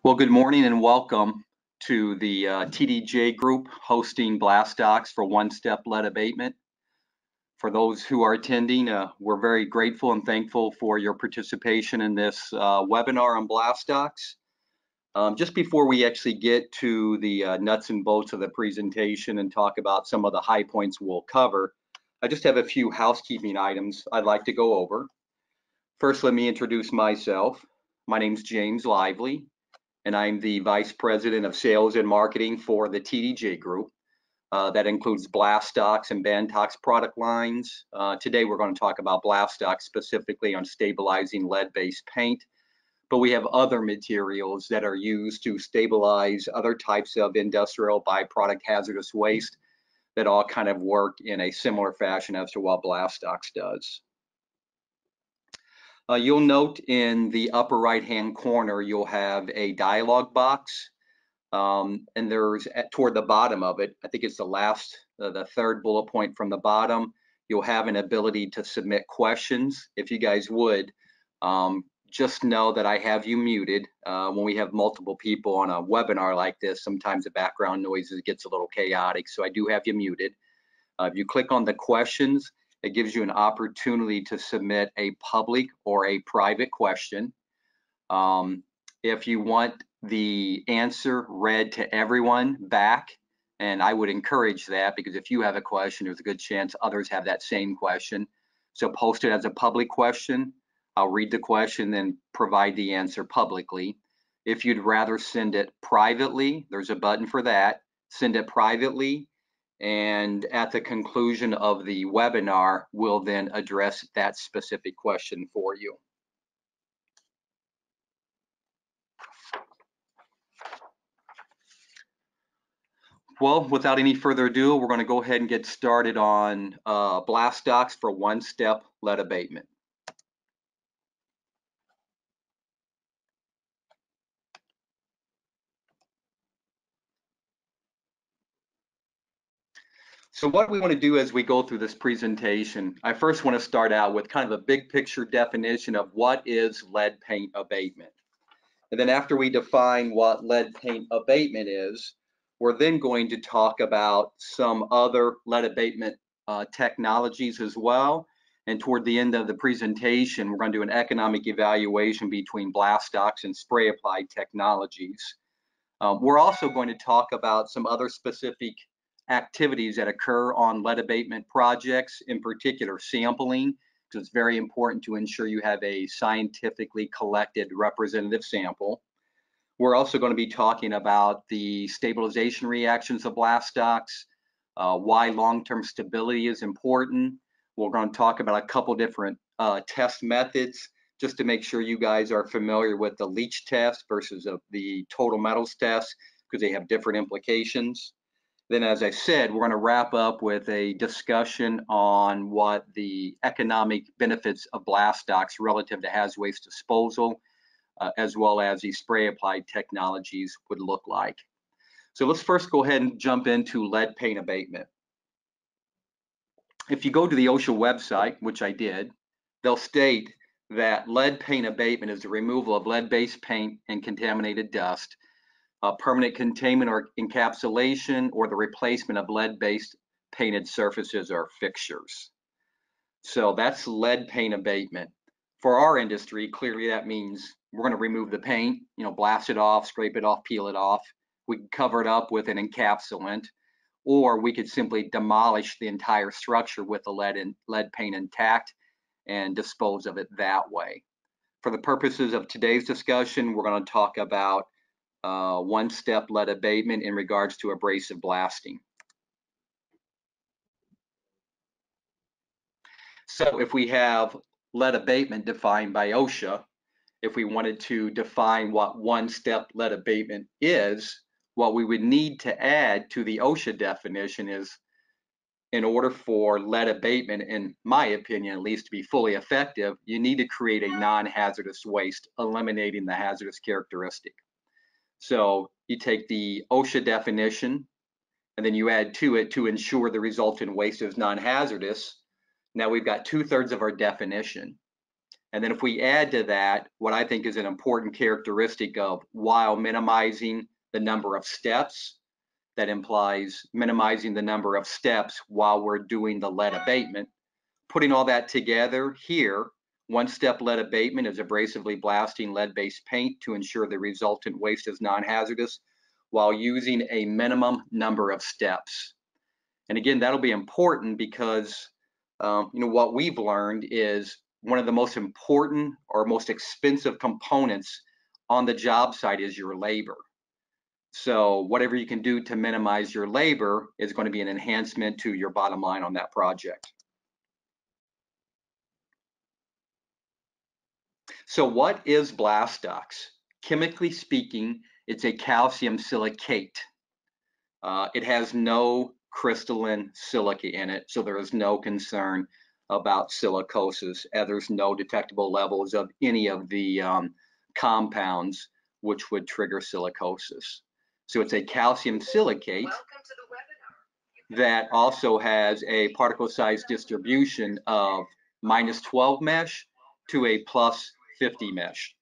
Well, good morning and welcome to the TDJ group hosting Blastox for one-step lead abatement. For those who are attending, we're very grateful and thankful for your participation in this webinar on Blastox. Just before we actually get to the nuts and bolts of the presentation and talk about some of the high points we'll cover, I just have a few housekeeping items I'd like to go over. First, let me introduce myself. My name's James Lively, and I'm the Vice President of Sales and Marketing for the TDJ Group. That includes Blastox and Bantox product lines. Today we're going to talk about Blastox specifically on stabilizing lead-based paint, but we have other materials that are used to stabilize other types of industrial byproduct hazardous waste that all kind of work in a similar fashion as to what Blastox does. You'll note in the upper right-hand corner, you'll have a dialog box, and there's toward the bottom of it, I think it's the third bullet point from the bottom, you'll have an ability to submit questions. If you guys would, just know that I have you muted. When we have multiple people on a webinar like this, sometimes the background noises gets a little chaotic, so I do have you muted. If you click on the questions, it gives you an opportunity to submit a public or a private question. If you want the answer read to everyone back, and I would encourage that, because if you have a question, there's a good chance others have that same question. So post it as a public question. I'll read the question, then provide the answer publicly. If you'd rather send it privately, there's a button for that. Send it privately, and at the conclusion of the webinar, we'll then address that specific question for you. Well, without any further ado, we're going to go ahead and get started on Blastox for one-step lead abatement. So what we want to do as we go through this presentation, I first want to start out with kind of a big picture definition of what is lead paint abatement. And then after we define what lead paint abatement is, we're then going to talk about some other lead abatement technologies as well. And toward the end of the presentation, we're going to do an economic evaluation between Blastox and spray applied technologies. We're also going to talk about some other specific activities that occur on lead abatement projects, in particular sampling, because it's very important to ensure you have a scientifically collected representative sample. We're also going to be talking about the stabilization reactions of Blastox, why long-term stability is important. We're going to talk about a couple different test methods, just to make sure you guys are familiar with the leach test versus the total metals test, because they have different implications. Then, as I said, we're going to wrap up with a discussion on what the economic benefits of Blastox relative to hazardous waste disposal, as well as the spray applied technologies would look like. So let's first go ahead and jump into lead paint abatement. If you go to the OSHA website, which I did, they'll state that lead paint abatement is the removal of lead-based paint and contaminated dust, permanent containment or encapsulation, or the replacement of lead-based painted surfaces or fixtures. So that's lead paint abatement. For our industry, clearly that means we're going to remove the paint, blast it off, scrape it off, peel it off. We can cover it up with an encapsulant, or we could simply demolish the entire structure with the lead paint intact and dispose of it that way. For the purposes of today's discussion, we're going to talk about one-step lead abatement in regards to abrasive blasting. So if we have lead abatement defined by OSHA, if we wanted to define what one-step lead abatement is, what we would need to add to the OSHA definition is, in order for lead abatement, in my opinion at least, to be fully effective, you need to create a non-hazardous waste, eliminating the hazardous characteristic. So you take the OSHA definition and then you add to it to ensure the resultant waste is non-hazardous. Now we've got 2/3 of our definition. And then if we add to that, what I think is an important characteristic of while minimizing the number of steps, that implies minimizing the number of steps while we're doing the lead abatement. Putting all that together here, one-step lead abatement is abrasively blasting lead-based paint to ensure the resultant waste is non-hazardous while using a minimum number of steps. And again, that'll be important because what we've learned is one of the most important or most expensive components on the job site is your labor. So whatever you can do to minimize your labor is going to be an enhancement to your bottom line on that project. So what is Blastox? Chemically speaking, it's a calcium silicate. It has no crystalline silica in it, so there is no concern about silicosis, as there's no detectable levels of any of the compounds which would trigger silicosis. So it's a calcium silicate that also has a particle size distribution of -12 mesh to a +50 mesh.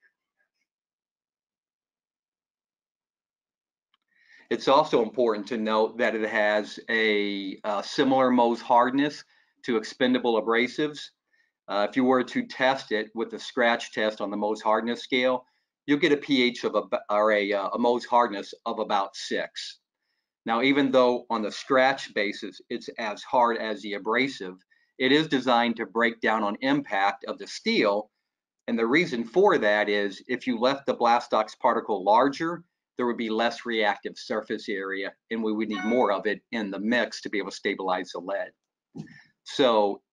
It's also important to note that it has a similar Mohs hardness to expendable abrasives. If you were to test it with the scratch test on the Mohs hardness scale, you'll get a pH of a Mohs hardness of about 6. Now, even though on the scratch basis it's as hard as the abrasive, it is designed to break down on impact of the steel. And the reason for that is if you left the Blastox particle larger, there would be less reactive surface area, and we would need more of it in the mix to be able to stabilize the lead. So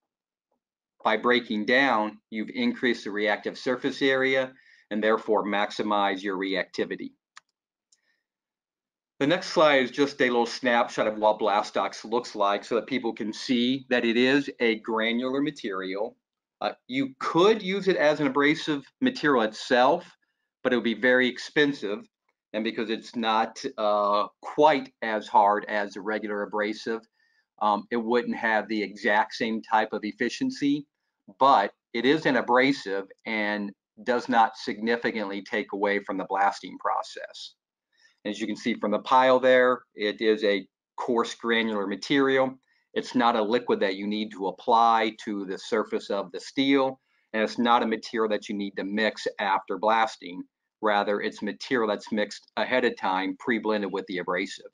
by breaking down, you've increased the reactive surface area and therefore maximize your reactivity. The next slide is just a little snapshot of what Blastox looks like so that people can see that it is a granular material. You could use it as an abrasive material itself, but it would be very expensive. And because it's not quite as hard as a regular abrasive, it wouldn't have the exact same type of efficiency, but it is an abrasive and does not significantly take away from the blasting process. As you can see from the pile there, it is a coarse granular material. It's not a liquid that you need to apply to the surface of the steel, and it's not a material that you need to mix after blasting. Rather, it's material that's mixed ahead of time, pre-blended with the abrasive.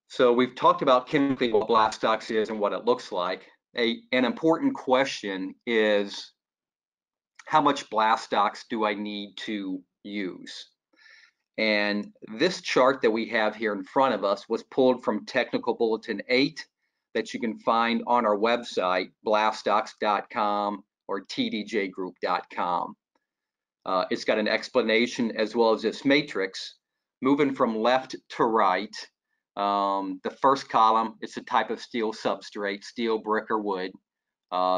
So we've talked about chemically what Blastox is and what it looks like. An important question is, how much Blastox do I need to use? And this chart that we have here in front of us was pulled from Technical Bulletin 8 that you can find on our website, blastox.com or tdjgroup.com. It's got an explanation as well as this matrix. Moving from left to right, the first column, it's a type of steel substrate, steel, brick, or wood.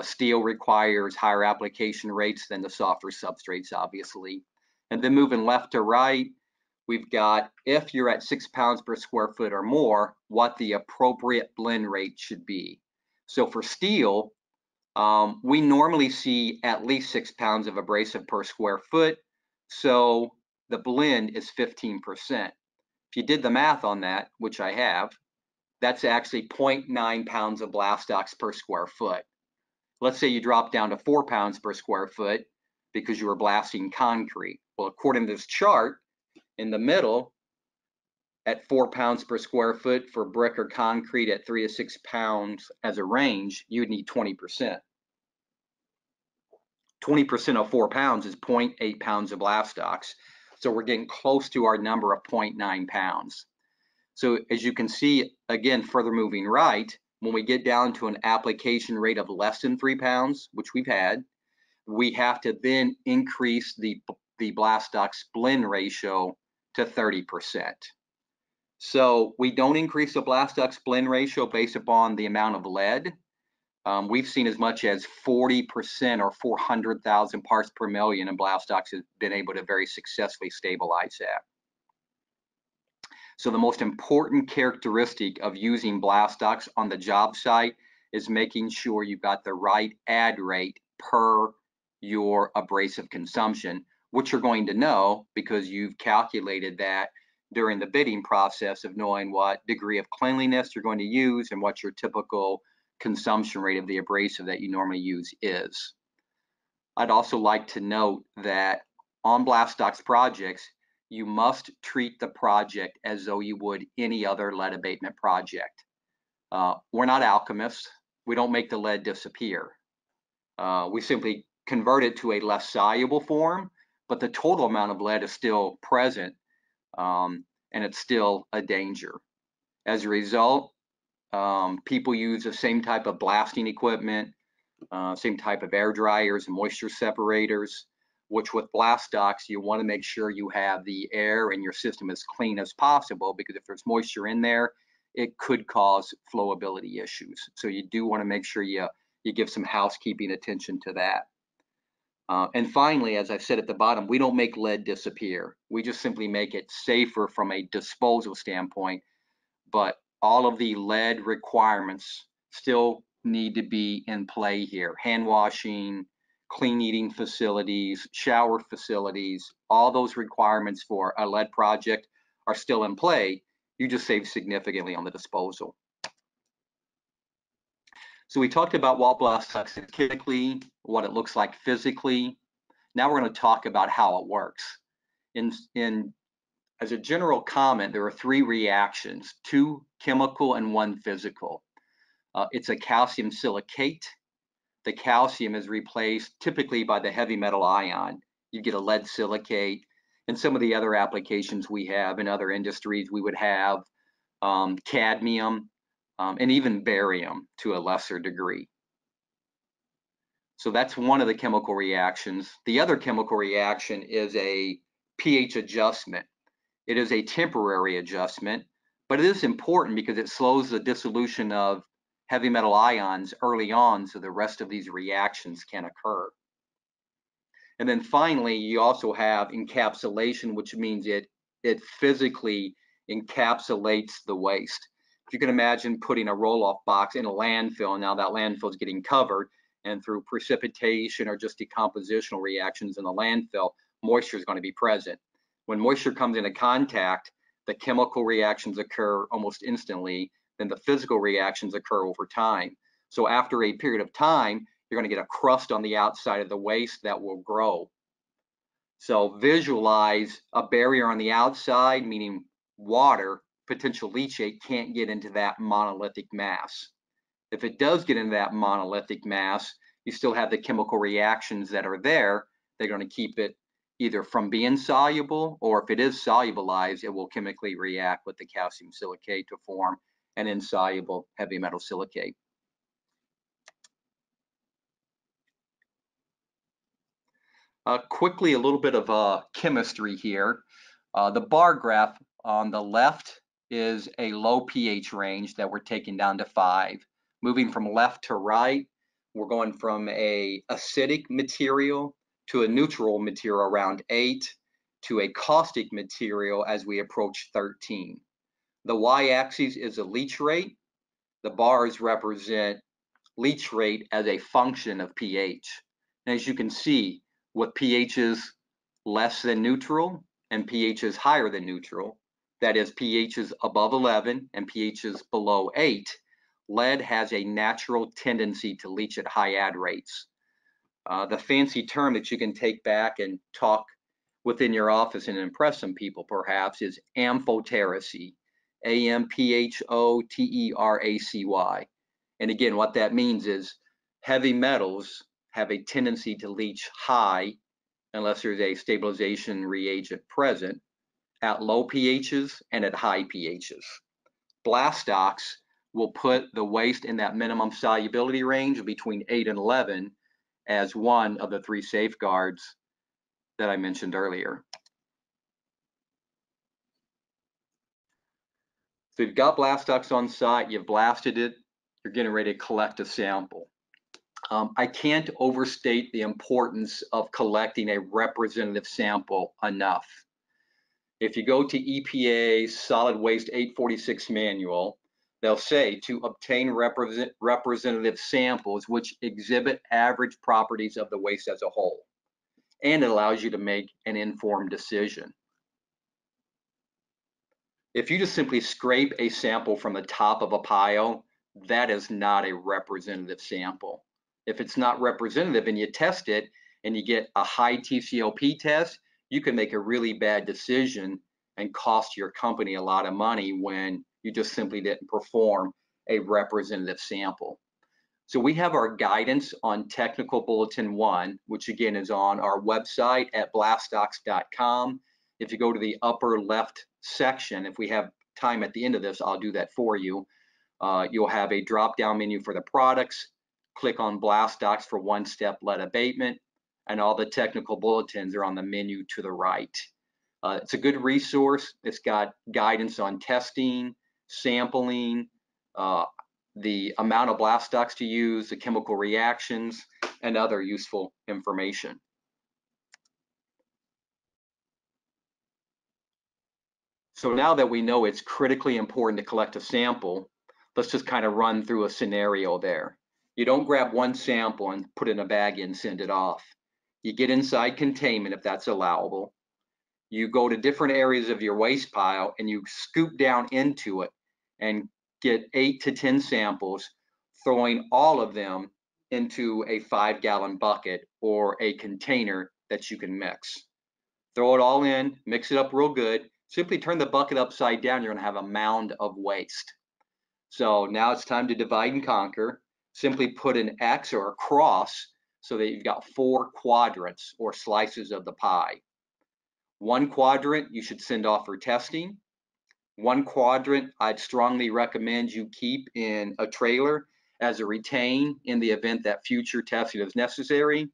Steel requires higher application rates than the softer substrates, obviously. And then moving left to right, we've got, if you're at 6 pounds per square foot or more, what the appropriate blend rate should be. So for steel, we normally see at least 6 pounds of abrasive per square foot. So the blend is 15%. If you did the math on that, which I have, that's actually 0.9 pounds of Blastox per square foot. Let's say you drop down to 4 pounds per square foot because you were blasting concrete. Well, according to this chart, in the middle, at 4 pounds per square foot for brick or concrete at 3 to 6 pounds as a range, you would need 20%. 20% of 4 pounds is 0.8 pounds of Blastox. So we're getting close to our number of 0.9 pounds. So as you can see, again, further moving right, when we get down to an application rate of less than 3 pounds, which we've had, we have to then increase the Blastox blend ratio to 30%. So we don't increase the Blastox blend ratio based upon the amount of lead. We've seen as much as 40% or 400,000 parts per million, and Blastox has been able to very successfully stabilize that. So the most important characteristic of using Blastox on the job site is making sure you've got the right add rate per your abrasive consumption, which you're going to know because you've calculated that during the bidding process of knowing what degree of cleanliness you're going to use and what your typical consumption rate of the abrasive that you normally use is. I'd also like to note that on Blastox projects, you must treat the project as though you would any other lead abatement project. We're not alchemists. We don't make the lead disappear. We simply convert it to a less soluble form, but the total amount of lead is still present, and it's still a danger. As a result, people use the same type of blasting equipment, same type of air dryers and moisture separators, which with Blastox, you want to make sure you have the air in your system as clean as possible, because if there's moisture in there, it could cause flowability issues. So you do want to make sure you give some housekeeping attention to that. And finally, as I said at the bottom, we don't make lead disappear. We just simply make it safer from a disposal standpoint, but all of the lead requirements still need to be in play here. Hand washing, clean eating facilities, shower facilities, all those requirements for a lead project are still in play. You just save significantly on the disposal. So we talked about what Blastox is chemically, what it looks like physically. Now we're going to talk about how it works. As a general comment, there are 3 reactions, 2 chemical and 1 physical. It's a calcium silicate. The calcium is replaced typically by the heavy metal ion. You get a lead silicate. And some of the other applications we have in other industries, we would have cadmium and even barium to a lesser degree. So that's one of the chemical reactions. The other chemical reaction is a pH adjustment. It is a temporary adjustment, but it is important because it slows the dissolution of heavy metal ions early on so the rest of these reactions can occur. And then finally, you also have encapsulation, which means it physically encapsulates the waste. If you can imagine putting a roll-off box in a landfill, and now that landfill is getting covered, and through precipitation or just decompositional reactions in the landfill, moisture is going to be present. When moisture comes into contact, the chemical reactions occur almost instantly, then the physical reactions occur over time. So after a period of time, you're going to get a crust on the outside of the waste that will grow. So visualize a barrier on the outside, meaning water, potential leachate can't get into that monolithic mass. If it does get into that monolithic mass, you still have the chemical reactions that are there. They're going to keep it either from being soluble, or if it is solubilized, it will chemically react with the calcium silicate to form an insoluble heavy metal silicate. Quickly, a little bit of chemistry here. The bar graph on the left is a low pH range that we're taking down to 5. Moving from left to right, we're going from a acidic material to a neutral material around 8 to a caustic material as we approach 13. The y-axis is a leach rate. The bars represent leach rate as a function of pH. And as you can see, with pHs less than neutral and pHs higher than neutral, that is pHs above 11 and pHs below 8, lead has a natural tendency to leach at high add rates. The fancy term that you can take back and talk within your office and impress some people perhaps is amphoteracy, A-M-P-H-O-T-E-R-A-C-Y. And again, what that means is heavy metals have a tendency to leach high unless there's a stabilization reagent present at low pHs and at high pHs. Blastox will put the waste in that minimum solubility range between 8 and 11 as one of the 3 safeguards that I mentioned earlier. So you've got Blastox on site, you've blasted it, you're getting ready to collect a sample. I can't overstate the importance of collecting a representative sample enough. If you go to EPA's Solid Waste 846 manual, They'll say to obtain representative samples which exhibit average properties of the waste as a whole. And it allows you to make an informed decision. If you just simply scrape a sample from the top of a pile, that is not a representative sample. If it's not representative and you test it and you get a high TCOP test, you can make a really bad decision and cost your company a lot of money when you just simply didn't perform a representative sample. So we have our guidance on Technical Bulletin 1, which again is on our website at blastox.com. If you go to the upper left section, if we have time at the end of this, I'll do that for you. You'll have a drop-down menu for the products. Click on Blastox for one-step lead abatement, and all the technical bulletins are on the menu to the right. It's a good resource. It's got guidance on testing, sampling, the amount of Blastox to use, the chemical reactions, and other useful information. So now that we know it's critically important to collect a sample, let's just kind of run through a scenario there. You don't grab one sample and put it in a bag and send it off. You get inside containment if that's allowable. You go to different areas of your waste pile and you scoop down into it and get 8 to 10 samples, throwing all of them into a 5-gallon bucket or a container that you can mix. Throw it all in, mix it up real good. Simply turn the bucket upside down, you're gonna have a mound of waste. So now it's time to divide and conquer. Simply put an X or a cross so that you've got 4 quadrants or slices of the pie. One quadrant you should send off for testing. One quadrant I'd strongly recommend you keep in a trailer as a retain in the event that future testing is necessary.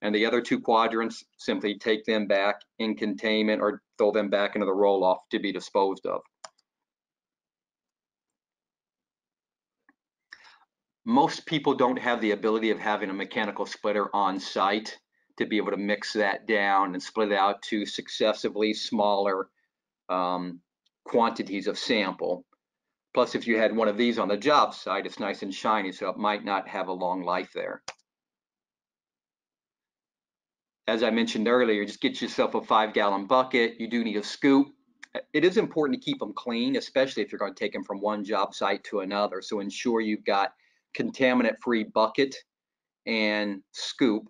And the other 2 quadrants, simply take them back in containment or throw them back into the roll-off to be disposed of. Most people don't have the ability of having a mechanical splitter on site to be able to mix that down and split it out to successively smaller quantities of sample. Plus, if you had one of these on the job site, it's nice and shiny, so it might not have a long life there. As I mentioned earlier, just get yourself a 5-gallon bucket. You do need a scoop. It is important to keep them clean, especially if you're going to take them from one job site to another. So ensure you've got contaminant-free bucket and scoop.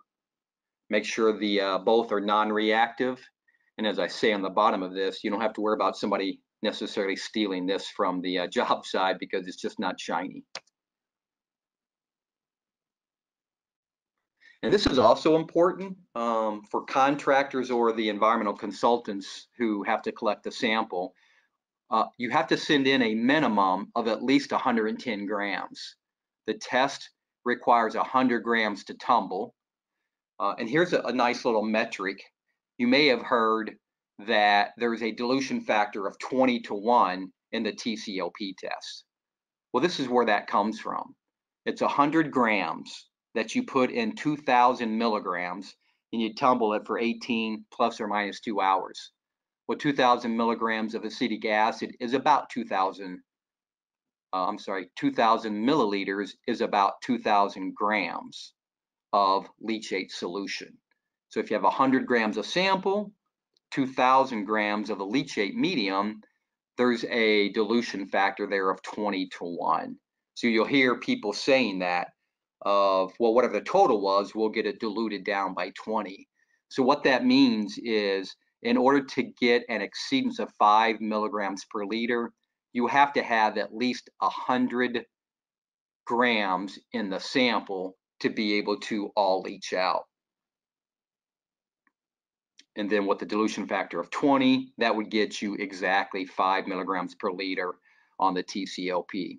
Make sure the both are non-reactive. And as I say on the bottom of this, you don't have to worry about somebody necessarily stealing this from the job side because it's just not shiny. And this is also important for contractors or the environmental consultants who have to collect the sample. You have to send in a minimum of at least 110 grams. The test requires 100 grams to tumble. And here's a nice little metric. You may have heard that there's a dilution factor of 20 to 1 in the TCOP test. Well, this is where that comes from. It's 100 grams that you put in 2,000 milligrams and you tumble it for 18 plus or minus 2 hours. Well, 2,000 milligrams of acetic acid is about 2,000 milliliters is about 2,000 grams of leachate solution. So if you have 100 grams of sample, 2,000 grams of the leachate medium, there's a dilution factor there of 20 to 1. So you'll hear people saying that of, well, whatever the total was, we'll get it diluted down by 20. So what that means is in order to get an exceedance of 5 milligrams per liter, you have to have at least 100 grams in the sample to be able to all leach out. And then with the dilution factor of 20, that would get you exactly 5 milligrams per liter on the TCOP.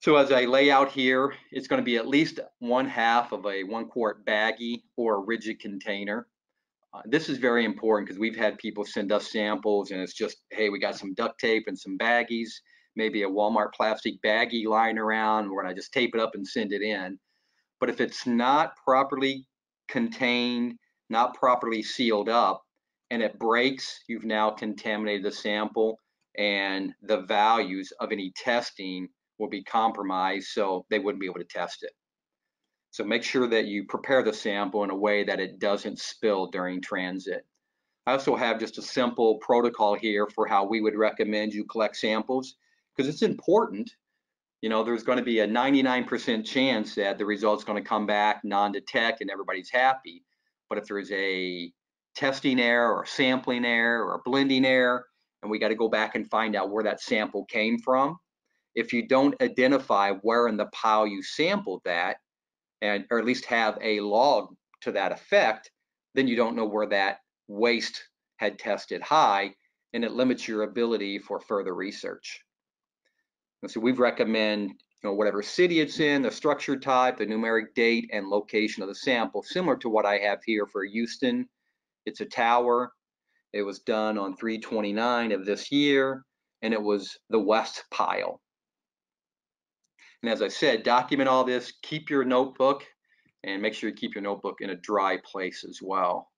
So as I lay out here, it's going to be at least 1/2 of a 1-quart baggie or a rigid container. This is very important because we've had people send us samples and it's just, hey, we got some duct tape and some baggies, maybe a Walmart plastic baggie lying around. We're going to just tape it up and send it in. But if it's not properly contained, not properly sealed up, and it breaks, you've now contaminated the sample and the values of any testing will be compromised, so they wouldn't be able to test it. So make sure that you prepare the sample in a way that it doesn't spill during transit. I also have just a simple protocol here for how we would recommend you collect samples, because it's important. There's going to be a 99% chance that the result's going to come back non-detect and everybody's happy. But if there's a testing error or sampling error or a blending error, and we got to go back and find out where that sample came from, if you don't identify where in the pile you sampled that, or at least have a log to that effect, then you don't know where that waste had tested high, and it limits your ability for further research. And so we recommend whatever city it's in, the structure type, the numeric date, and location of the sample, similar to what I have here for Houston. It's a tower. It was done on 3/29 of this year, and it was the west pile. And as I said, document all this, keep your notebook, and make sure you keep your notebook in a dry place as well.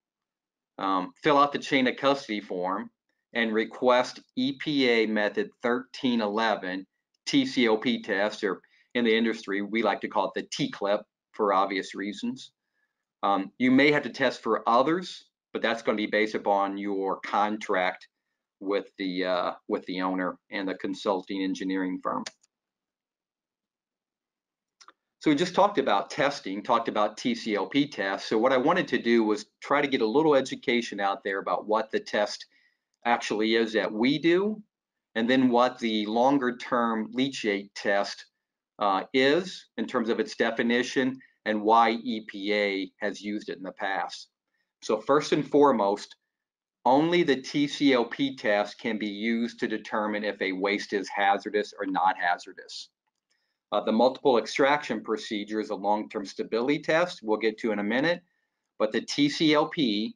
Fill out the chain of custody form and request EPA method 1311 TCOP test, or in the industry, we like to call it the T-clip for obvious reasons. You may have to test for others, but that's going to be based upon your contract with the owner and the consulting engineering firm. So we just talked about testing, talked about TCOP tests. So what I wanted to do was try to get a little education out there about what the test actually is that we do, and then what the longer term leachate test is in terms of its definition and why EPA has used it in the past. So first and foremost, only the TCOP test can be used to determine if a waste is hazardous or not hazardous. The multiple extraction procedure is a long-term stability test we'll get to in a minute, but the TCOP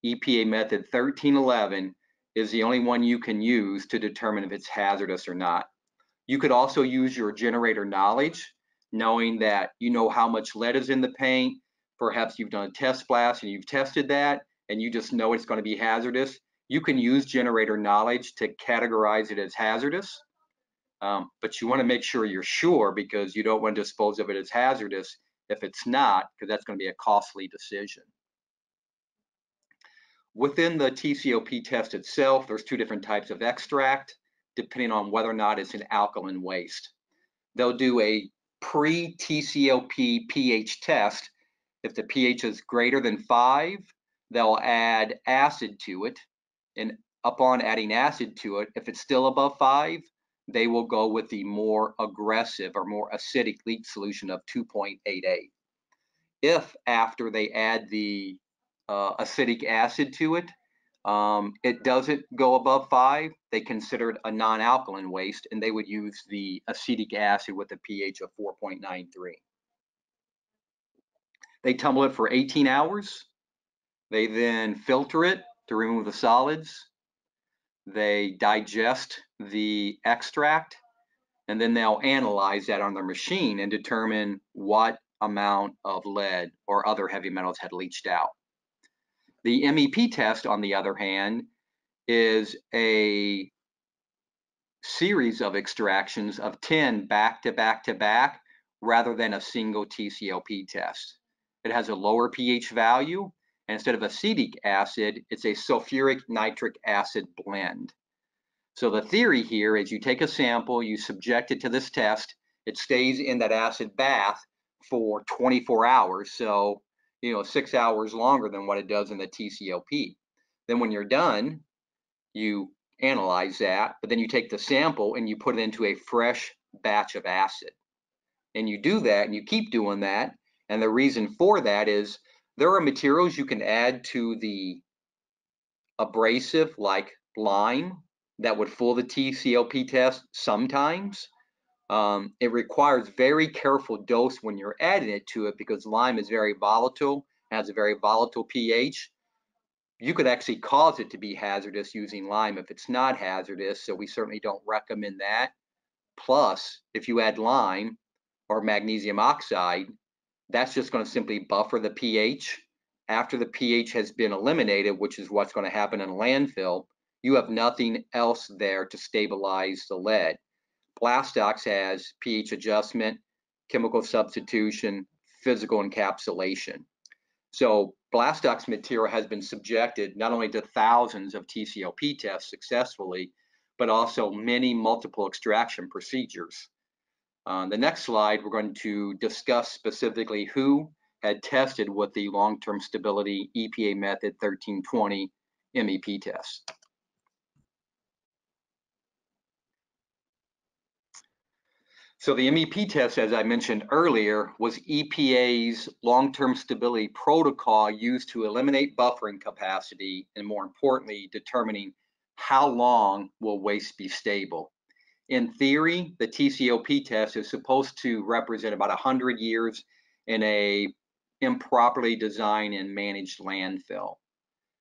EPA method 1311 is the only one you can use to determine if it's hazardous or not. You could also use your generator knowledge, knowing that you know how much lead is in the paint. Perhaps you've done a test blast and you've tested that and you just know it's going to be hazardous. You can use generator knowledge to categorize it as hazardous. But you want to make sure you're sure, because you don't want to dispose of it as hazardous if it's not, because that's going to be a costly decision. Within the TCOP test itself, there's two different types of extract, depending on whether or not it's an alkaline waste. They'll do a pre-TCOP pH test. If the pH is greater than 5, they'll add acid to it. And upon adding acid to it, if it's still above 5, they will go with the more aggressive or more acidic leach solution of 2.88. If after they add the acidic acid to it, it doesn't go above 5, they consider it a non-alkaline waste, and they would use the acetic acid with a pH of 4.93. They tumble it for 18 hours. They then filter it to remove the solids. They digest the extract, and then they'll analyze that on their machine and determine what amount of lead or other heavy metals had leached out. The MEP test, on the other hand, is a series of extractions of 10 back to back to back rather than a single TCOP test. It has a lower pH value, and instead of acetic acid, it's a sulfuric nitric acid blend. So the theory here is you take a sample, you subject it to this test, it stays in that acid bath for 24 hours, so 6 hours longer than what it does in the TCOP. Then when you're done, you analyze that, but then you take the sample and you put it into a fresh batch of acid. And you do that and you keep doing that, and the reason for that is there are materials you can add to the abrasive like lime that would fool the TCOP test sometimes. It requires very careful dose when you're adding it to it, because lime is very volatile, has a very volatile pH. You could actually cause it to be hazardous using lime if it's not hazardous, so we certainly don't recommend that. Plus, if you add lime or magnesium oxide, that's just going to simply buffer the pH. After the pH has been eliminated, which is what's going to happen in a landfill, you have nothing else there to stabilize the lead. Blastox has pH adjustment, chemical substitution, physical encapsulation. So Blastox material has been subjected not only to thousands of TCLP tests successfully, but also many multiple extraction procedures. On the next slide, we're going to discuss specifically who had tested with the long-term stability EPA method 1320 MEP test. So the MEP test, as I mentioned earlier, was EPA's long-term stability protocol used to eliminate buffering capacity and, more importantly, determining how long will waste be stable. In theory, the TCOP test is supposed to represent about 100 years in a improperly designed and managed landfill.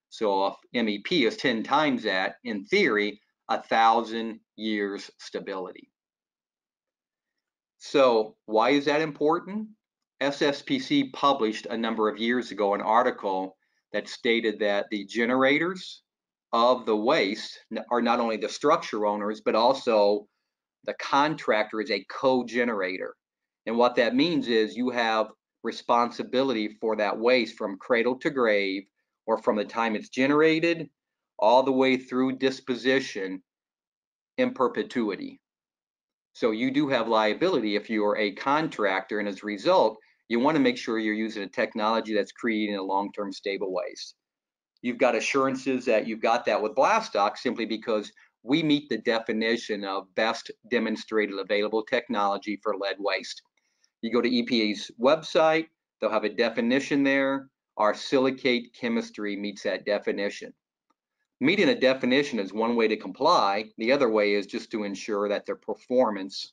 So if MEP is 10 times that, in theory, 1,000 years stability. So why is that important? SSPC published a number of years ago an article that stated that the generators of the waste are not only the structure owners, but also the contractor is a co-generator. And what that means is you have responsibility for that waste from cradle to grave, or from the time it's generated all the way through disposition in perpetuity. So you do have liability if you are a contractor, and as a result, you want to make sure you're using a technology that's creating a long-term stable waste. You've got assurances that you've got that with Blastox simply because we meet the definition of best demonstrated available technology for lead waste. You go to EPA's website, they'll have a definition there. Our silicate chemistry meets that definition. Meeting a definition is one way to comply. The other way is just to ensure that their performance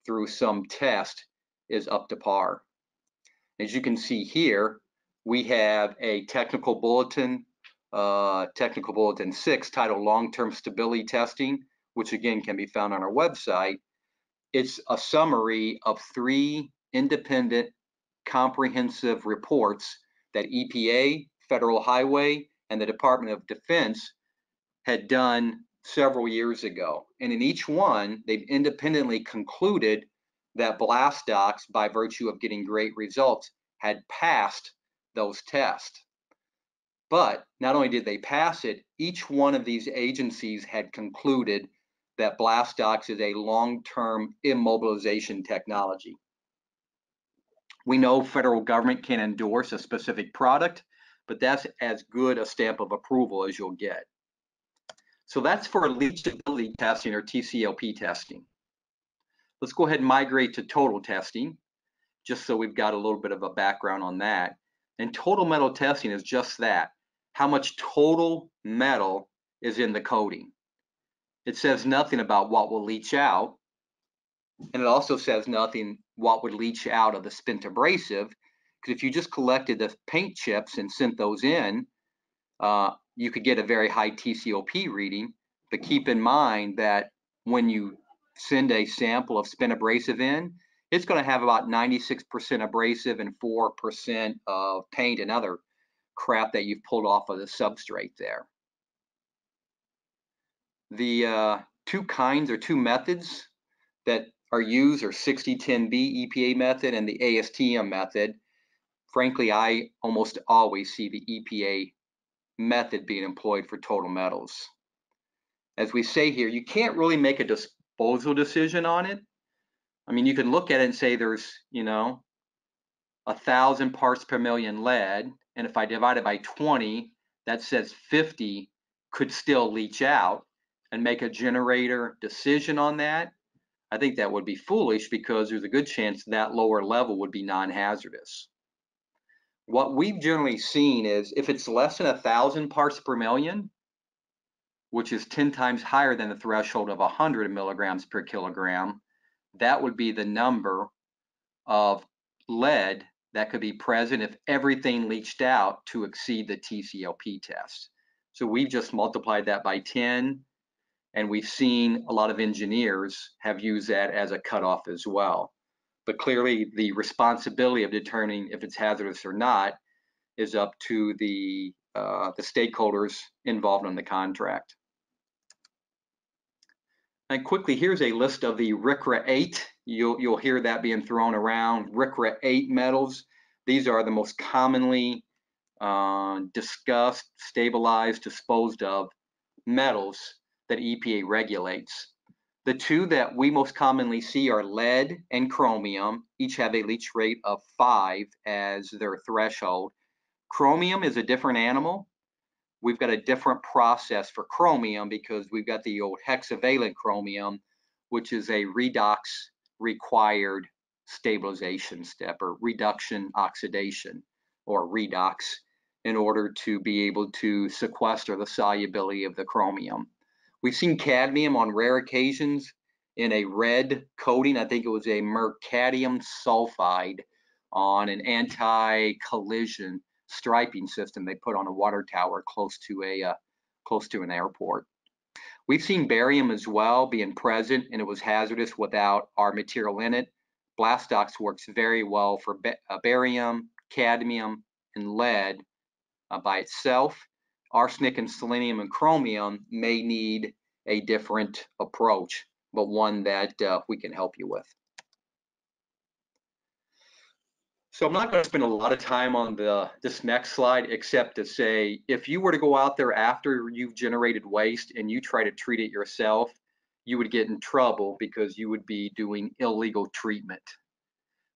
through some test is up to par. As you can see here, we have a technical bulletin 6 titled Long-Term Stability Testing, which again can be found on our website. It's a summary of 3 independent comprehensive reports that EPA, Federal Highway, and the Department of Defense had done several years ago. And in each one, they've independently concluded that Blastox, by virtue of getting great results, had passed those tests. But not only did they pass it, each one of these agencies had concluded that Blastox is a long-term immobilization technology. We know federal government can endorse a specific product, but that's as good a stamp of approval as you'll get. So that's for leachability testing, or TCLP testing. Let's go ahead and migrate to total testing, just so we've got a little bit of a background on that. And total metal testing is just that. How much total metal is in the coating? It says nothing about what will leach out, and it also says nothing what would leach out of the spent abrasive, because if you just collected the paint chips and sent those in, you could get a very high TCOP reading. But keep in mind that when you send a sample of spent abrasive in, it's going to have about 96% abrasive and 4% of paint and other crap that you've pulled off of the substrate there. The 2 methods that are used are 6010B EPA method and the ASTM method. Frankly, I almost always see the EPA method being employed for total metals. As we say here, you can't really make a disposal decision on it. I mean, you can look at it and say there's, 1,000 parts per million lead, and if I divide it by 20, that says 50 could still leach out, and make a generator decision on that. I think that would be foolish, because there's a good chance that lower level would be non-hazardous. What we've generally seen is if it's less than 1,000 parts per million, which is 10 times higher than the threshold of 100 milligrams per kilogram, that would be the number of lead that could be present if everything leached out to exceed the TCLP test. So we've just multiplied that by 10, and we've seen a lot of engineers have used that as a cutoff as well. But clearly the responsibility of determining if it's hazardous or not is up to the stakeholders involved in the contract. And quickly, here's a list of the RCRA 8. You'll hear that being thrown around. RCRA 8 metals. These are the most commonly discussed, stabilized, disposed of metals that EPA regulates. The two that we most commonly see are lead and chromium. Each have a leach rate of 5 as their threshold. Chromium is a different animal. We've got a different process for chromium because we've got the old hexavalent chromium, which is a redox required stabilization step, or reduction oxidation, or redox, in order to be able to sequester the solubility of the chromium. We've seen cadmium on rare occasions in a red coating. I think it was a mercadium sulfide on an anti-collision striping system they put on a water tower close to an airport. We've seen barium as well being present, and it was hazardous without our material in it. Blastox works very well for barium, cadmium, and lead by itself. Arsenic and selenium and chromium may need a different approach, but one that we can help you with. So I'm not going to spend a lot of time on this next slide, except to say, if you were to go out there after you've generated waste and you try to treat it yourself, you would get in trouble because you would be doing illegal treatment.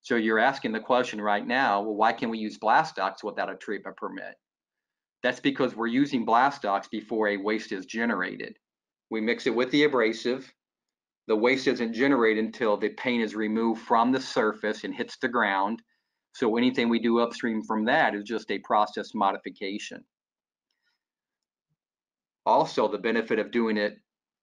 So you're asking the question right now, well, why can't we use Blastox without a treatment permit? That's because we're using Blastox before a waste is generated. We mix it with the abrasive. The waste isn't generated until the paint is removed from the surface and hits the ground. So anything we do upstream from that is just a process modification. Also, the benefit of doing it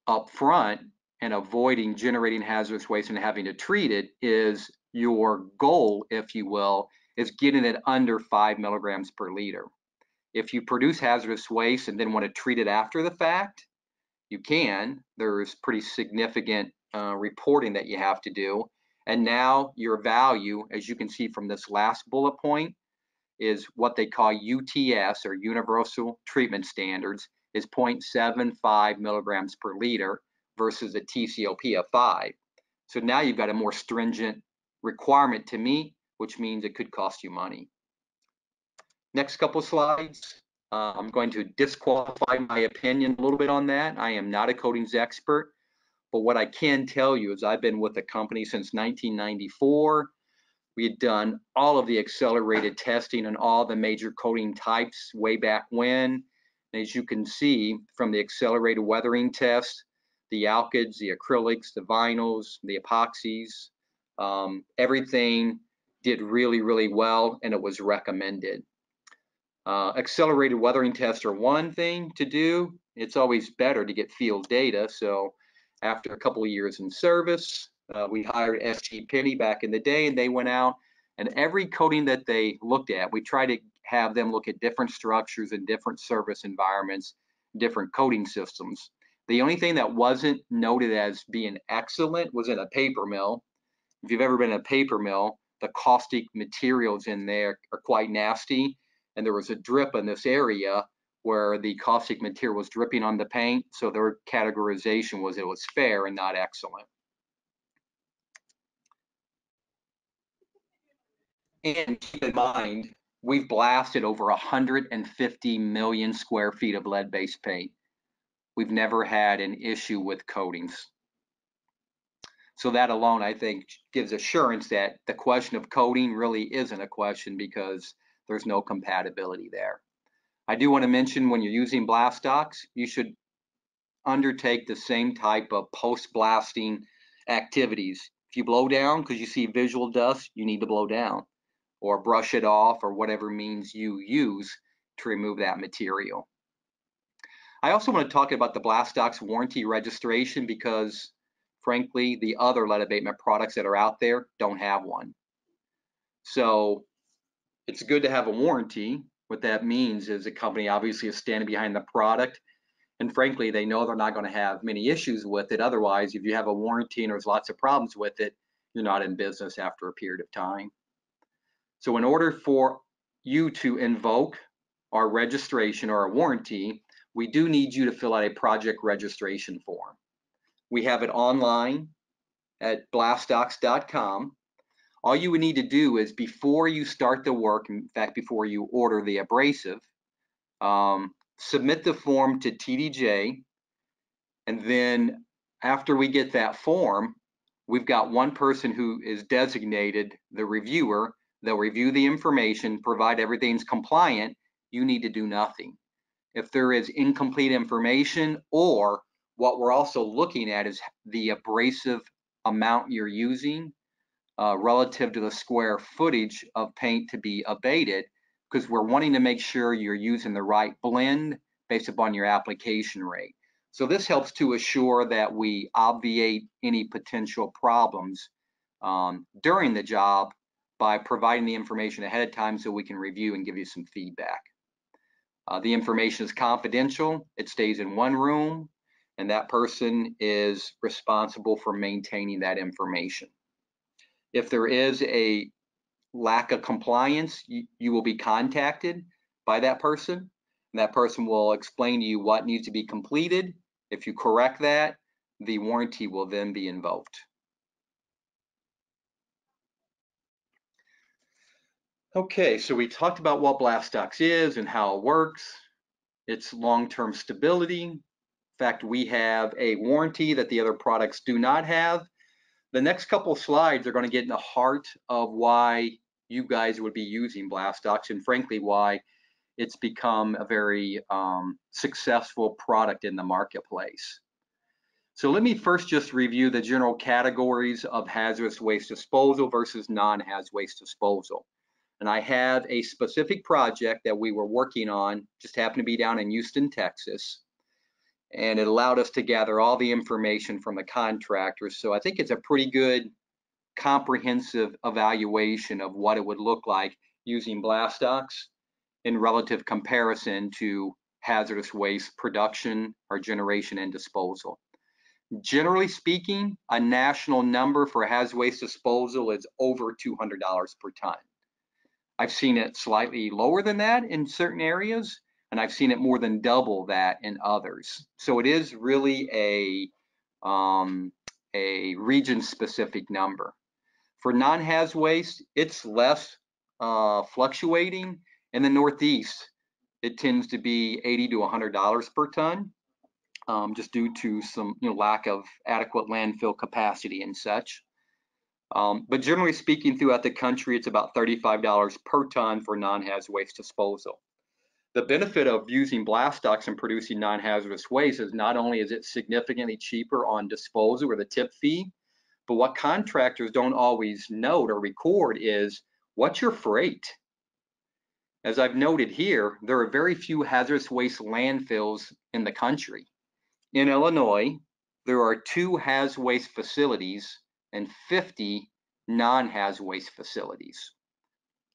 up front and avoiding generating hazardous waste and having to treat it is your goal, if you will, is getting it under 5 milligrams per liter. If you produce hazardous waste and then want to treat it after the fact, you can. There's pretty significant reporting that you have to do. And now your value, as you can see from this last bullet point, is what they call UTS, or Universal Treatment Standards, is 0.75 milligrams per liter versus a TCOP of 5. So now you've got a more stringent requirement to meet, which means it could cost you money. Next couple slides. I'm going to disqualify my opinion a little bit on that. I am not a coatings expert, but what I can tell you is I've been with the company since 1994. We had done all of the accelerated testing on all the major coating types way back when. And as you can see from the accelerated weathering test, the alkyds, the acrylics, the vinyls, the epoxies, everything did really, really well, and it was recommended. Accelerated weathering tests are one thing to do. It's always better to get field data. So after a couple of years in service, we hired STM Kitty back in the day, and they went out, and every coating that they looked at, we tried to have them look at different structures and different service environments, different coating systems. The only thing that wasn't noted as being excellent was in a paper mill. If you've ever been in a paper mill, the caustic materials in there are quite nasty. And there was a drip in this area where the caustic material was dripping on the paint. So their categorization was it was fair and not excellent. And keep in mind, we've blasted over 150 million square feet of lead-based paint. We've never had an issue with coatings. So that alone, I think, gives assurance that the question of coating really isn't a question because there's no compatibility there. I do want to mention when you're using Blastox, you should undertake the same type of post-blasting activities. If you blow down because you see visual dust, you need to blow down or brush it off or whatever means you use to remove that material. I also want to talk about the Blastox warranty registration because frankly, the other lead abatement products that are out there don't have one. So it's good to have a warranty. What that means is a company obviously is standing behind the product, and frankly, they know they're not going to have many issues with it. Otherwise, if you have a warranty and there's lots of problems with it, you're not in business after a period of time. So in order for you to invoke our registration or our warranty, we do need you to fill out a project registration form. We have it online at blastox.com. All you would need to do is before you start the work, in fact, before you order the abrasive, submit the form to TDJ, and then after we get that form, we've got one person who is designated the reviewer. They'll review the information, provide everything's compliant. You need to do nothing. If there is incomplete information, or what we're also looking at is the abrasive amount you're using relative to the square footage of paint to be abated, because we're wanting to make sure you're using the right blend based upon your application rate. So this helps to assure that we obviate any potential problems during the job by providing the information ahead of time so we can review and give you some feedback. The information is confidential. It stays in one room, and that person is responsible for maintaining that information. If there is a lack of compliance, you will be contacted by that person, and that person will explain to you what needs to be completed. If you correct that, the warranty will then be invoked. Okay, so we talked about what Blastox is and how it works. It's long-term stability. In fact, we have a warranty that the other products do not have. The next couple of slides are going to get in the heart of why you guys would be using Blastox, and frankly, why it's become a very successful product in the marketplace. So let me first just review the general categories of hazardous waste disposal versus non-hazardous waste disposal. And I have a specific project that we were working on, just happened to be down in Houston, Texas. And it allowed us to gather all the information from the contractors. So I think it's a pretty good comprehensive evaluation of what it would look like using Blastox in relative comparison to hazardous waste production or generation and disposal. Generally speaking, a national number for hazardous waste disposal is over $200 per ton. I've seen it slightly lower than that in certain areas, and I've seen it more than double that in others. So it is really a region-specific number. For non-haz waste, it's less fluctuating. In the Northeast, it tends to be $80 to $100 per ton, just due to some lack of adequate landfill capacity and such. But generally speaking, throughout the country, it's about $35 per ton for non-hazardous waste disposal. The benefit of using Blastox and producing non-hazardous waste is not only is it significantly cheaper on disposal or the tip fee, but what contractors don't always note or record is what's your freight. As I've noted here, there are very few hazardous waste landfills in the country. In Illinois, there are 2 haz waste facilities and 50 non-haz waste facilities.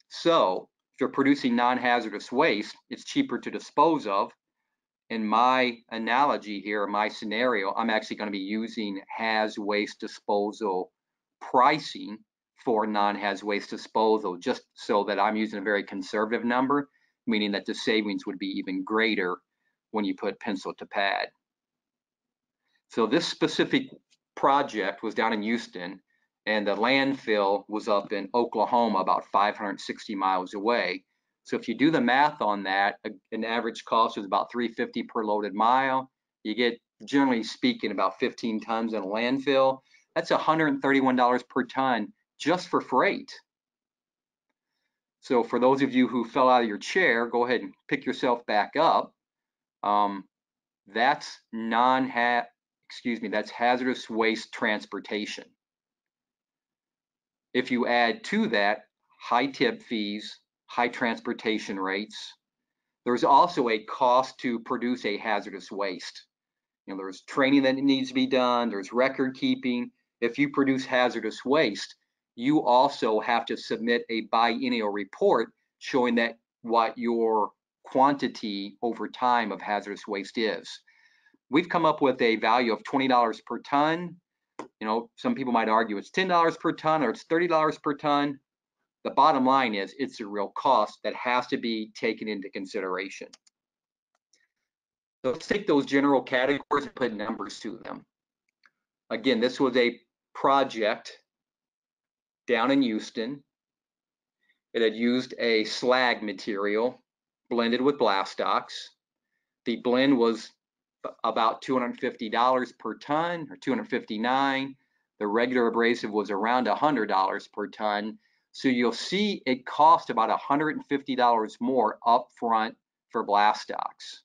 So if you're producing non-hazardous waste, it's cheaper to dispose of. In my analogy here, my scenario, I'm actually going to be using haz waste disposal pricing for non-haz waste disposal, just so that I'm using a very conservative number, meaning that the savings would be even greater when you put pencil to pad. So this specific project was down in Houston, and the landfill was up in Oklahoma, about 560 miles away. So if you do the math on that, an average cost is about $350 per loaded mile. You get, generally speaking, about 15 tons in a landfill. That's $131 per ton just for freight. So for those of you who fell out of your chair, go ahead and pick yourself back up. That's that's hazardous waste transportation. If you add to that high tip fees, high transportation rates, there's also a cost to produce a hazardous waste. There's training that needs to be done, there's record keeping. If you produce hazardous waste, you also have to submit a biennial report showing that what your quantity over time of hazardous waste is. We've come up with a value of $20 per ton. Some people might argue it's $10 per ton or it's $30 per ton. The bottom line is it's a real cost that has to be taken into consideration. So let's take those general categories and put numbers to them. Again, this was a project down in Houston. It had used a slag material blended with Blastox. The blend was about $250 per ton, or $259. The regular abrasive was around $100 per ton. So you'll see it cost about $150 more upfront for Blastox.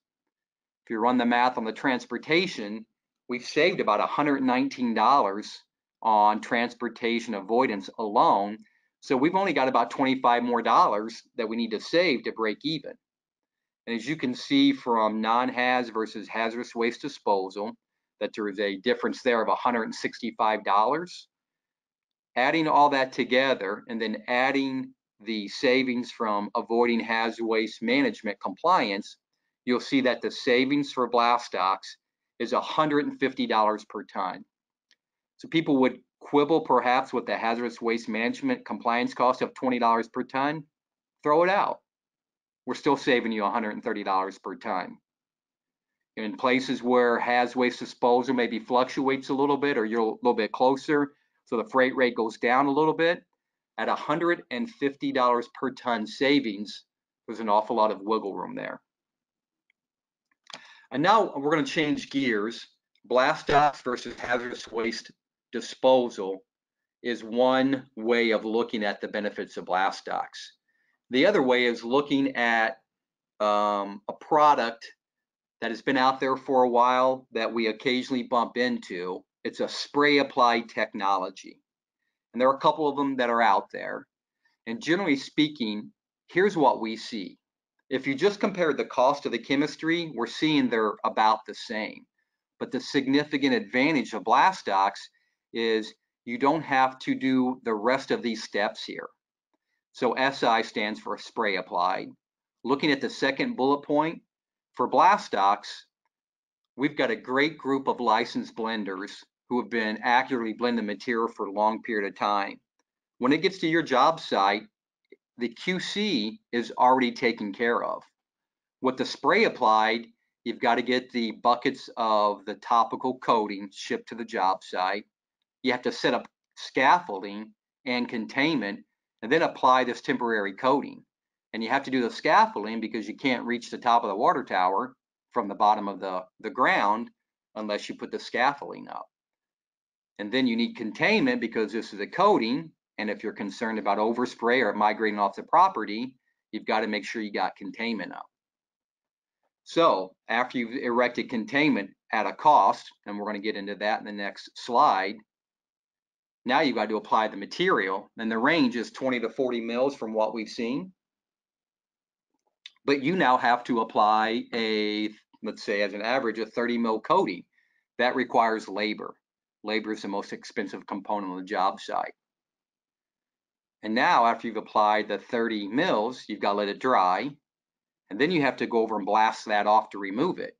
If you run the math on the transportation, we've saved about $119 on transportation avoidance alone. So we've only got about $25 more that we need to save to break even. And as you can see from non-haz versus hazardous waste disposal, that there is a difference there of $165. Adding all that together and then adding the savings from avoiding hazardous waste management compliance, you'll see that the savings for Blastox is $150 per ton. So people would quibble perhaps with the hazardous waste management compliance cost of $20 per ton. Throw it out. We're still saving you $130 per ton. In places where haz waste disposal maybe fluctuates a little bit, or you're a little bit closer, so the freight rate goes down a little bit, at $150 per ton savings, there's an awful lot of wiggle room there. And now we're going to change gears. Blastox versus hazardous waste disposal is one way of looking at the benefits of Blastox. The other way is looking at a product that has been out there for a while that we occasionally bump into. It's a spray applied technology. And there are a couple of them that are out there. And generally speaking, here's what we see. If you just compare the cost of the chemistry, we're seeing they're about the same. But the significant advantage of Blastox is you don't have to do the rest of these steps here. So SI stands for spray applied. Looking at the second bullet point, for Blastox, we've got a great group of licensed blenders who have been accurately blending material for a long period of time. When it gets to your job site, the QC is already taken care of. With the spray applied, you've got to get the buckets of the topical coating shipped to the job site. You have to set up scaffolding and containment and then apply this temporary coating. And you have to do the scaffolding because you can't reach the top of the water tower from the bottom of the ground unless you put the scaffolding up. And then you need containment because this is a coating. And if you're concerned about overspray or migrating off the property, you've got to make sure you got containment up. So after you've erected containment at a cost, and we're going to get into that in the next slide, now you've got to apply the material, and the range is 20 to 40 mils from what we've seen. But you now have to apply a, let's say as an average, a 30 mil coating. That requires labor. Labor is the most expensive component on the job site. And now after you've applied the 30 mils, you've got to let it dry. And then you have to go over and blast that off to remove it.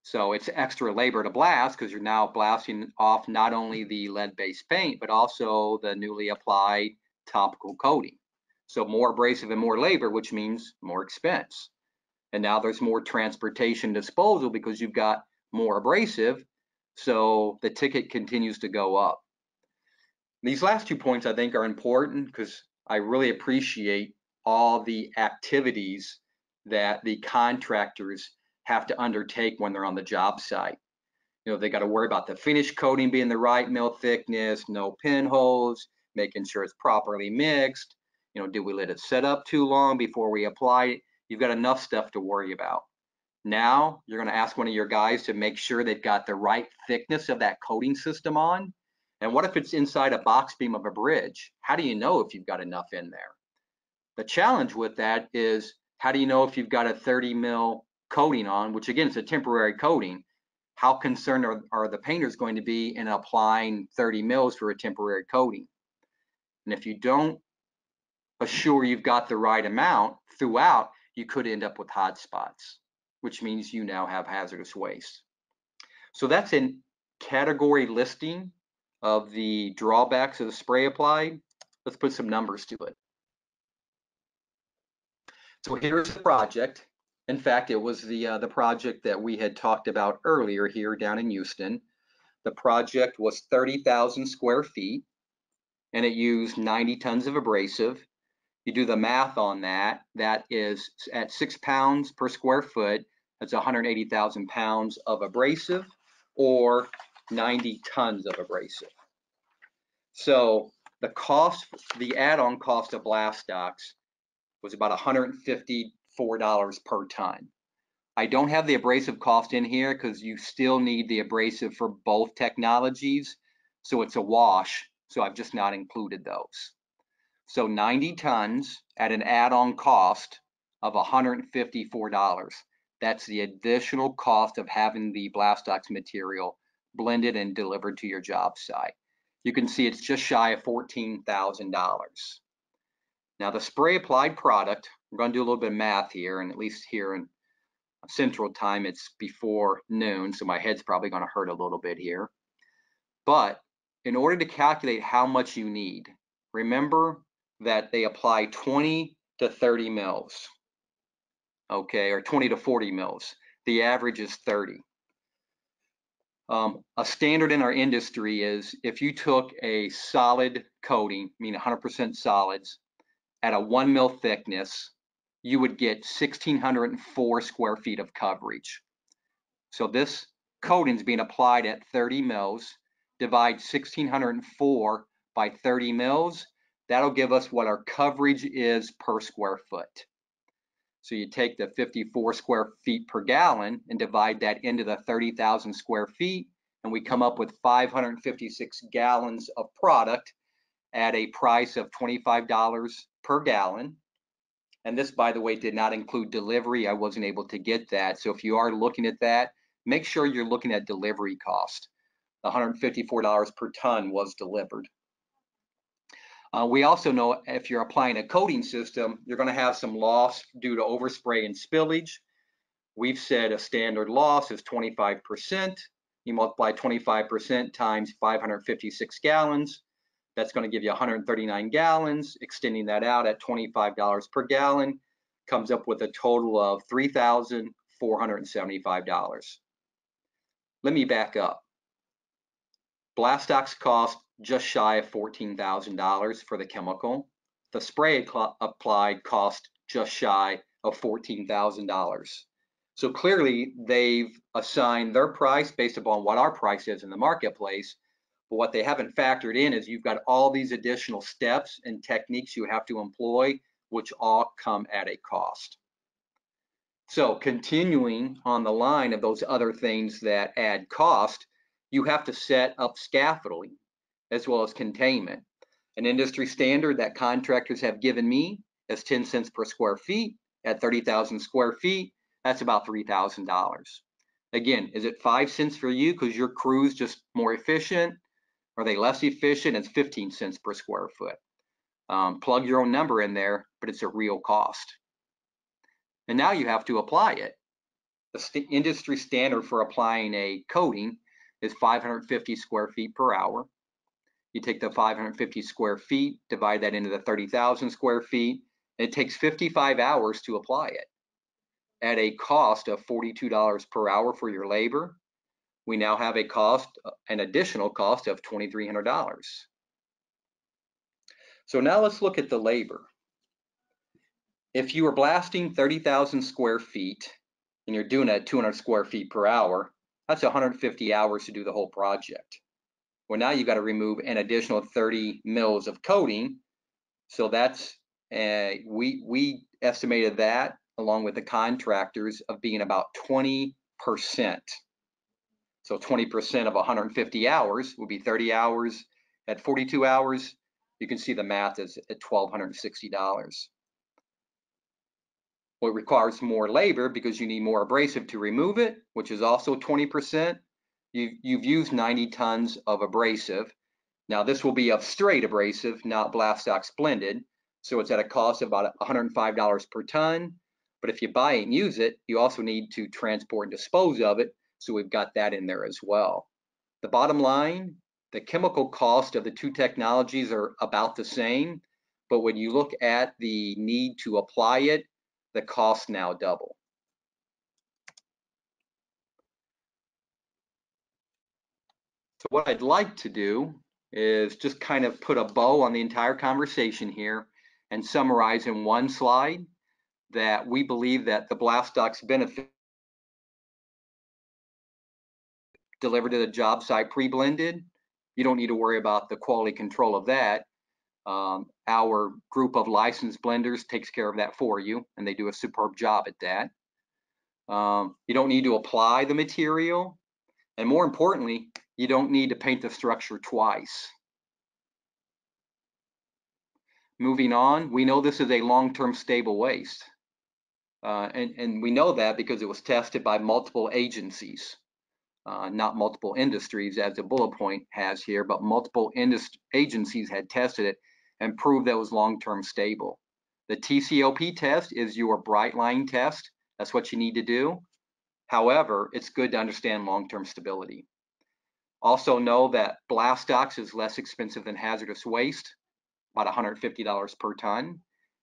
So it's extra labor to blast because you're now blasting off not only the lead-based paint, but also the newly applied topical coating. So more abrasive and more labor, which means more expense. And now there's more transportation disposal because you've got more abrasive. So the ticket continues to go up. These last 2 points I think are important because I really appreciate all the activities that the contractors have to undertake when they're on the job site. You know, they got to worry about the finish coating being the right mill thickness, no pinholes, making sure it's properly mixed. You know, did we let it set up too long before we apply it? You've got enough stuff to worry about. Now you're going to ask one of your guys to make sure they've got the right thickness of that coating system on. And what if it's inside a box beam of a bridge? How do you know if you've got enough in there? The challenge with that is, how do you know if you've got a 30 mil coating on, which again is a temporary coating? How concerned are the painters going to be in applying 30 mils for a temporary coating? And if you don't assure you've got the right amount throughout, you could end up with hot spots, which means you now have hazardous waste. So that's a category listing of the drawbacks of the spray applied. Let's put some numbers to it. So here's the project. In fact, it was the project that we had talked about earlier here down in Houston. the project was 30,000 square feet and it used 90 tons of abrasive. You do the math on that, that is at 6 pounds per square foot, that's 180,000 pounds of abrasive or 90 tons of abrasive. So the cost, the add-on cost of Blastox was about $154 per ton. I don't have the abrasive cost in here because you still need the abrasive for both technologies. So it's a wash. So I've just not included those. So 90 tons at an add-on cost of $154. That's the additional cost of having the Blastox material blended and delivered to your job site. You can see it's just shy of $14,000. Now the spray applied product, we're going to do a little bit of math here, and at least here in Central Time, it's before noon, so my head's probably going to hurt a little bit here. But in order to calculate how much you need, remember that they apply 20 to 30 mils, okay, or 20 to 40 mils. The average is 30. A standard in our industry is if you took a solid coating, I mean 100% solids, at a 1 mil thickness, you would get 1,604 square feet of coverage. So this coating is being applied at 30 mils. Divide 1,604 by 30 mils. That'll give us what our coverage is per square foot. So you take the 54 square feet per gallon and divide that into the 30,000 square feet, and we come up with 556 gallons of product at a price of $25 per gallon. And this, by the way, did not include delivery. I wasn't able to get that. So if you are looking at that, make sure you're looking at delivery cost. $154 per ton was delivered. We also know if you're applying a coating system, you're going to have some loss due to overspray and spillage. We've said a standard loss is 25%. You multiply 25% times 556 gallons. That's going to give you 139 gallons. Extending that out at $25 per gallon comes up with a total of $3,475. Let me back up. Blastox cost just shy of $14,000 for the chemical. The spray applied cost just shy of $14,000. So clearly they've assigned their price based upon what our price is in the marketplace. But what they haven't factored in is you've got all these additional steps and techniques you have to employ, which all come at a cost. So continuing on the line of those other things that add cost, you have to set up scaffolding as well as containment. An industry standard that contractors have given me is 10 cents per square feet. At 30,000 square feet, that's about $3,000. Again, is it 5 cents for you because your crew's just more efficient? Are they less efficient? It's 15 cents per square foot. Plug your own number in there, but it's a real cost. And now you have to apply it. The industry standard for applying a coating is 550 square feet per hour. You take the 550 square feet, divide that into the 30,000 square feet, and it takes 55 hours to apply it. At a cost of $42 per hour for your labor, we now have a cost, an additional cost of $2,300. So now let's look at the labor. If you are blasting 30,000 square feet and you're doing it at 200 square feet per hour, that's 150 hours to do the whole project. Well, now you got to remove an additional 30 mils of coating. So that's, we estimated that along with the contractors of being about 20%. So 20% of 150 hours would be 30 hours. At 42 hours, you can see the math is at $1,260. Well, it requires more labor because you need more abrasive to remove it, which is also 20%. You've used 90 tons of abrasive. Now this will be of straight abrasive, not Blastox blended. So it's at a cost of about $105 per ton. But if you buy it and use it, you also need to transport and dispose of it. So we've got that in there as well. The bottom line, the chemical cost of the two technologies are about the same. But when you look at the need to apply it, the costs now double. So what I'd like to do is just kind of put a bow on the entire conversation here and summarize in one slide that we believe that the Blastox benefit delivered to the job site pre-blended. You don't need to worry about the quality control of that. Our group of licensed blenders takes care of that for you, and they do a superb job at that. You don't need to apply the material, and more importantly, you don't need to paint the structure twice. Moving on, we know this is a long-term stable waste. And we know that because it was tested by multiple agencies, not multiple industries as the bullet point has here, but multiple agencies had tested it and proved that it was long-term stable. The TCOP test is your bright line test. That's what you need to do. However, it's good to understand long-term stability. Also know that Blastox is less expensive than hazardous waste, about $150 per ton.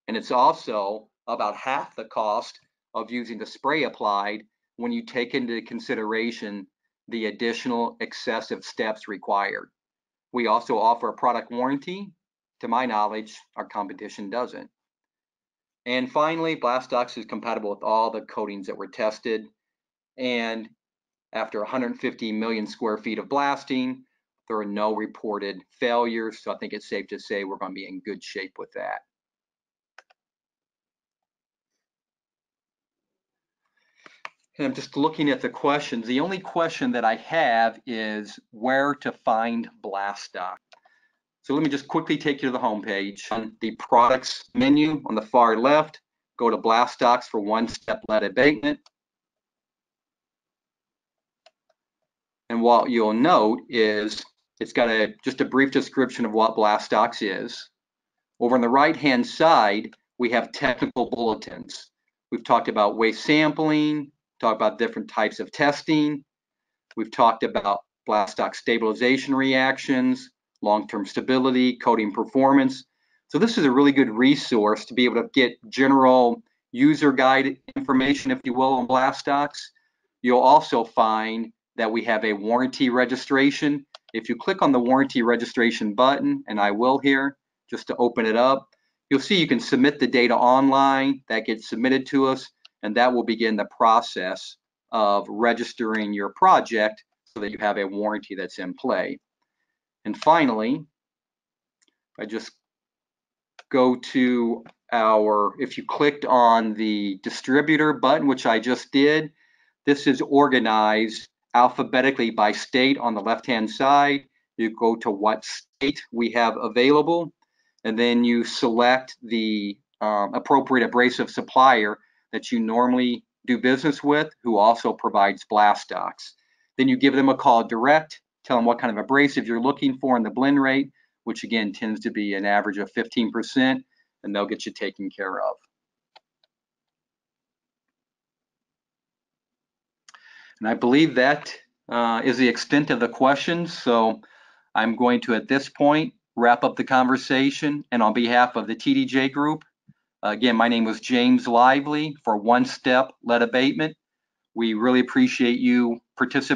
And it's also about half the cost of using the spray applied when you take into consideration the additional excessive steps required. We also offer a product warranty. To my knowledge, our competition doesn't. And finally, Blastox is compatible with all the coatings that were tested. And after 150 million square feet of blasting, there are no reported failures. So I think it's safe to say we're going to be in good shape with that. And I'm just looking at the questions. The only question that I have is where to find Blastox. So let me just quickly take you to the home page. On the products menu on the far left, go to Blastox for one-step lead abatement. And what you'll note is it's got just a brief description of what Blastox is. Over on the right-hand side, we have technical bulletins. We've talked about waste sampling, talked about different types of testing. We've talked about Blastox stabilization reactions, long-term stability, coating performance. So this is a really good resource to be able to get general user guide information, if you will, on Blastox. You'll also find that we have a warranty registration. If you click on the warranty registration button, and I will here, just to open it up, you'll see you can submit the data online. That gets submitted to us, and that will begin the process of registering your project so that you have a warranty that's in play. And finally, I just go to if you clicked on the distributor button, which I just did, this is organized alphabetically by state on the left-hand side. You go to what state we have available, and then you select the appropriate abrasive supplier that you normally do business with, who also provides Blastox. Then you give them a call direct, tell them what kind of abrasive you're looking for and the blend rate, which again tends to be an average of 15%, and they'll get you taken care of. And I believe that is the extent of the questions. So I'm going to, at this point, wrap up the conversation. And on behalf of the TDJ group, again, my name was James Lively for One Step Lead Abatement. We really appreciate you participating.